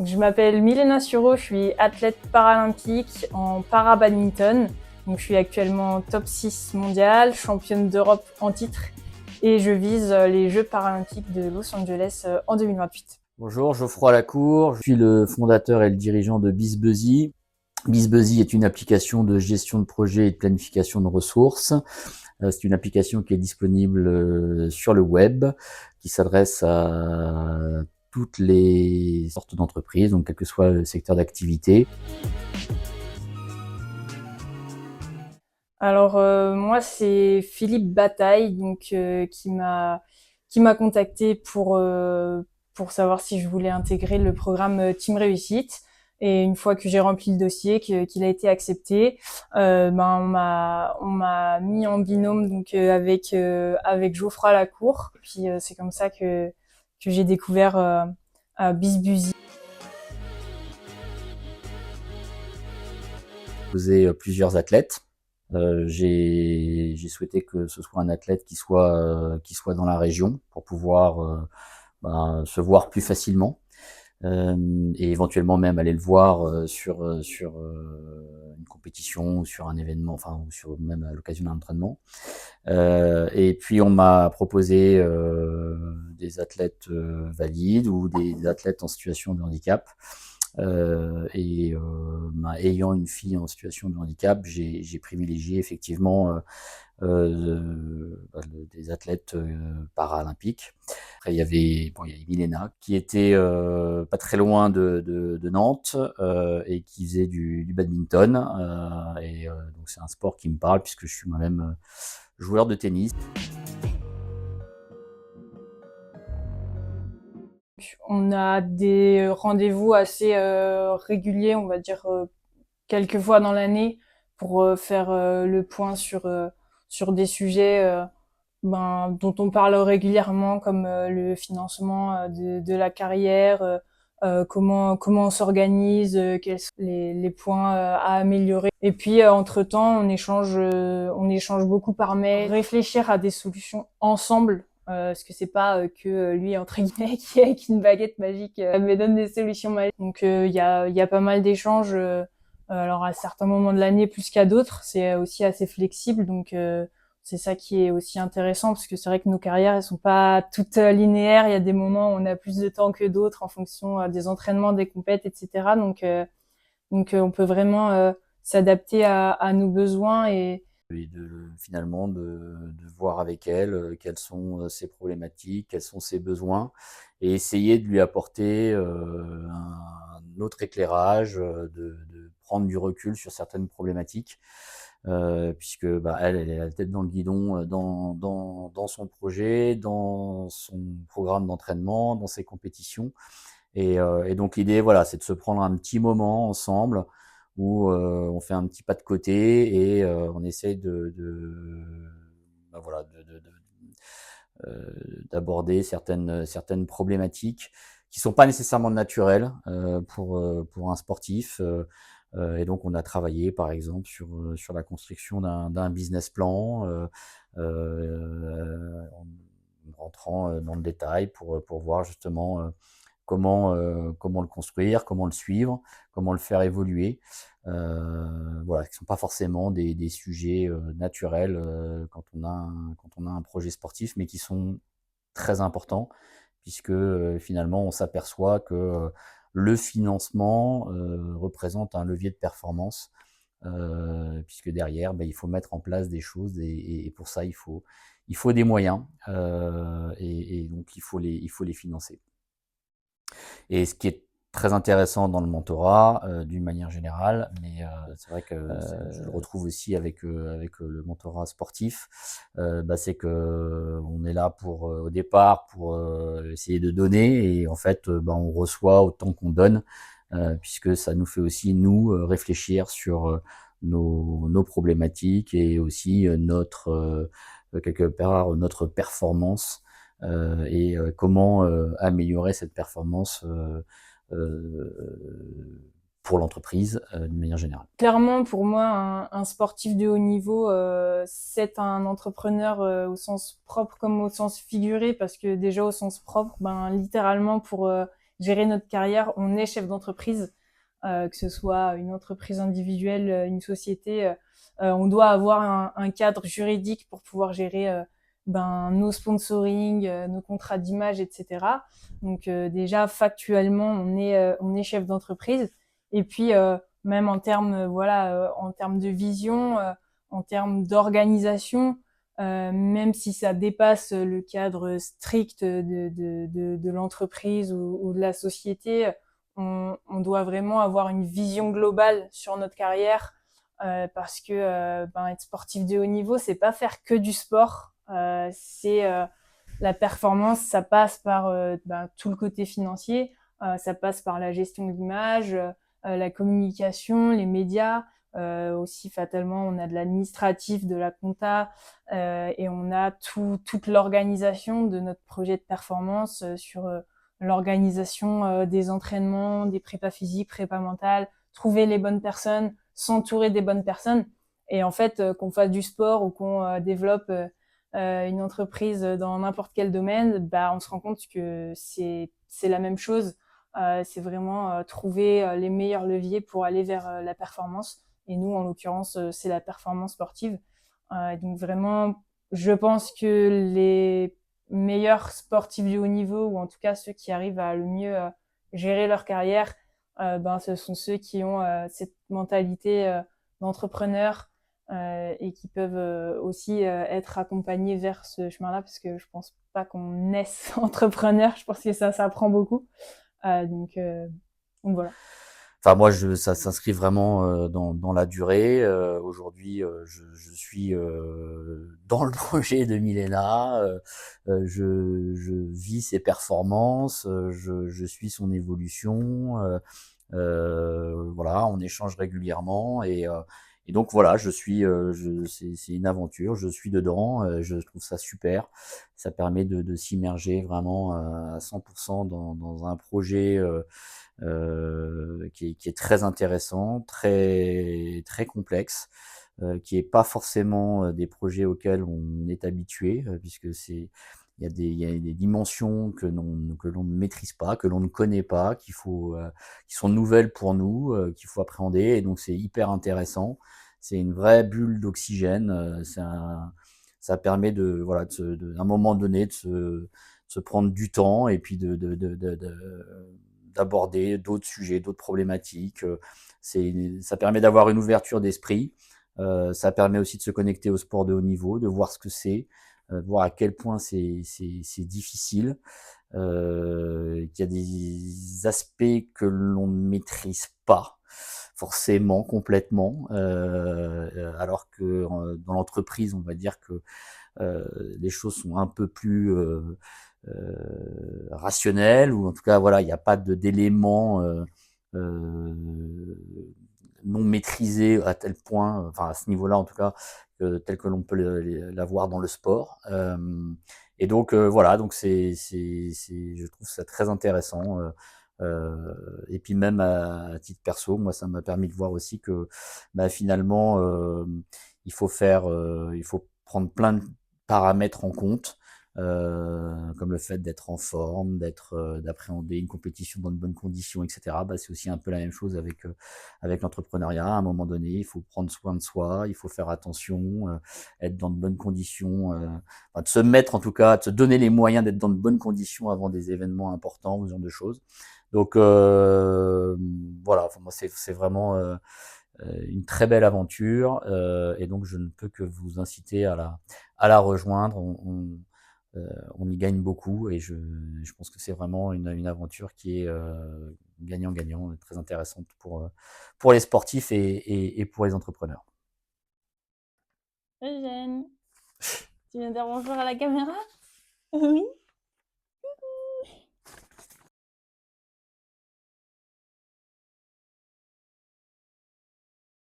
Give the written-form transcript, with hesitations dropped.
Je m'appelle Milena Suro, je suis athlète paralympique en para-badminton. Donc, je suis actuellement top 6 mondial, championne d'Europe en titre et je vise les Jeux paralympiques de Los Angeles en 2028. Bonjour, Geoffroy Lacour, je suis le fondateur et le dirigeant de BizBuzzy. BizBuzzy est une application de gestion de projet et de planification de ressources. C'est une application qui est disponible sur le web, qui s'adresse à toutes les sortes d'entreprises, donc quel que soit le secteur d'activité. Alors moi c'est Philippe Bataille qui m'a contacté pour savoir si je voulais intégrer le programme Team Réussite. Et une fois que j'ai rempli le dossier, qu'il a été accepté, on m'a mis en binôme avec Geoffroy Lacour. Puis c'est comme ça que j'ai découvert BizBuzzy. Poser plusieurs athlètes. J'ai souhaité que ce soit un athlète qui soit dans la région pour pouvoir se voir plus facilement. Et éventuellement même aller le voir sur une compétition ou sur un événement, enfin ou sur même à l'occasion d'un entraînement. Et puis on m'a proposé des athlètes valides ou des athlètes en situation de handicap. Ayant une fille en situation de handicap, j'ai privilégié effectivement des athlètes paralympiques. Après, il y avait Milena qui était pas très loin de Nantes et qui faisait du badminton. Donc c'est un sport qui me parle puisque je suis moi-même joueur de tennis. On a des rendez-vous assez réguliers, on va dire quelques fois dans l'année, pour faire le point sur des sujets dont on parle régulièrement, comme le financement de la carrière, comment on s'organise, quels sont les points à améliorer. Et puis entre-temps, on échange beaucoup par mail, réfléchir à des solutions ensemble. Parce que c'est pas que lui entre guillemets qui avec une baguette magique me donne des solutions magiques. Donc il y a pas mal d'échanges. Alors à certains moments de l'année plus qu'à d'autres, c'est aussi assez flexible. Donc c'est ça qui est aussi intéressant, parce que c'est vrai que nos carrières elles sont pas toutes linéaires. Il y a des moments où on a plus de temps que d'autres en fonction des entraînements, des compètes, etc. Donc on peut vraiment s'adapter à nos besoins Et finalement de voir avec elle quelles sont ses problématiques, quels sont ses besoins, et essayer de lui apporter un autre éclairage, de prendre du recul sur certaines problématiques, puisque elle est la tête dans le guidon dans son projet, dans son programme d'entraînement, dans ses compétitions. Et donc l'idée, voilà, c'est de se prendre un petit moment ensemble où on fait un petit pas de côté et on essaye voilà, d'aborder certaines problématiques qui sont pas nécessairement naturelles pour un sportif. Et donc on a travaillé par exemple sur la construction d'un business plan, en rentrant dans le détail pour voir justement comment le construire, comment le suivre, comment le faire évoluer. Voilà, qui ne sont pas forcément des sujets naturels quand on a un projet sportif, mais qui sont très importants, puisque finalement on s'aperçoit que le financement représente un levier de performance, puisque derrière, il faut mettre en place des choses et pour ça il faut des moyens, et donc il faut les financer. Et ce qui est très intéressant dans le mentorat, d'une manière générale, mais c'est vrai que je le retrouve aussi avec le mentorat sportif, c'est que on est là pour au départ pour essayer de donner, et en fait, on reçoit autant qu'on donne, puisque ça nous fait aussi nous réfléchir sur nos problématiques et aussi quelque part notre performance, et comment améliorer cette performance pour l'entreprise d'une manière générale. clairement, pour moi, un sportif de haut niveau, c'est un entrepreneur au sens propre comme au sens figuré, parce que déjà au sens propre, littéralement pour gérer notre carrière, on est chef d'entreprise, que ce soit une entreprise individuelle, une société, on doit avoir un cadre juridique pour pouvoir gérer nos sponsoring, nos contrats d'image, etc. Donc déjà factuellement, on est chef d'entreprise. Et puis même en termes en termes de vision, en termes d'organisation, même si ça dépasse le cadre strict de l'entreprise ou de la société, on doit vraiment avoir une vision globale sur notre carrière parce que être sportif de haut niveau, c'est pas faire que du sport. C'est la performance, ça passe par tout le côté financier, ça passe par la gestion de l'image, la communication, les médias. Aussi fatalement, on a de l'administratif, de la compta, et on a toute l'organisation de notre projet de performance sur l'organisation des entraînements, des prépas physiques, prépas mentales, trouver les bonnes personnes, s'entourer des bonnes personnes. Et en fait, qu'on fasse du sport ou qu'on développe une entreprise dans n'importe quel domaine, on se rend compte que c'est la même chose. C'est vraiment trouver les meilleurs leviers pour aller vers la performance. Et nous, en l'occurrence, c'est la performance sportive. Donc vraiment, je pense que les meilleurs sportifs du haut niveau, ou en tout cas ceux qui arrivent à le mieux gérer leur carrière, ce sont ceux qui ont cette mentalité d'entrepreneur et qui peuvent aussi être accompagnés vers ce chemin-là, parce que je pense pas qu'on naisse entrepreneur. Je pense que ça s'apprend beaucoup. Donc, voilà. Enfin, moi, ça s'inscrit vraiment dans la durée. Aujourd'hui, je suis dans le projet de Milena. Je vis ses performances, je suis son évolution. Voilà, on échange régulièrement et donc voilà, c'est une aventure, je suis dedans, je trouve ça super. Ça permet de s'immerger vraiment à 100% dans un projet qui est très intéressant, très complexe, qui est pas forcément des projets auxquels on est habitué, puisque il y a des dimensions que l'on ne maîtrise pas, que l'on ne connaît pas, qui sont nouvelles pour nous, qu'il faut appréhender. Et donc c'est hyper intéressant. C'est une vraie bulle d'oxygène. Ça permet voilà, à un moment donné de se prendre du temps et puis d'aborder d'autres sujets, d'autres problématiques. Ça permet d'avoir une ouverture d'esprit. Ça permet aussi de se connecter au sport de haut niveau, de voir ce que c'est, de voir à quel point c'est difficile, qu'il y a des aspects que l'on ne maîtrise pas forcément complètement, alors que dans l'entreprise, on va dire que les choses sont un peu plus rationnelles, ou en tout cas, voilà, il n'y a pas d'éléments euh, non maîtrisés à tel point, enfin à ce niveau-là en tout cas, tel que l'on peut l'avoir dans le sport. Et donc voilà, donc je trouve ça très intéressant. Et puis même à titre perso, moi ça m'a permis de voir aussi que finalement il faut prendre plein de paramètres en compte, comme le fait d'être en forme, d'appréhender une compétition dans de bonnes conditions, etc. C'est aussi un peu la même chose avec l'entrepreneuriat. À un moment donné, il faut prendre soin de soi, il faut faire attention, être dans de bonnes conditions, enfin, de se mettre en tout cas, de se donner les moyens d'être dans de bonnes conditions avant des événements importants, ce genre de choses. Donc voilà, enfin, moi c'est vraiment une très belle aventure, et donc je ne peux que vous inciter à la rejoindre. On y gagne beaucoup et je pense que c'est vraiment une aventure qui est gagnant-gagnant, très intéressante pour les sportifs et pour les entrepreneurs. Eugène, tu viens dire bonjour à la caméra? Oui.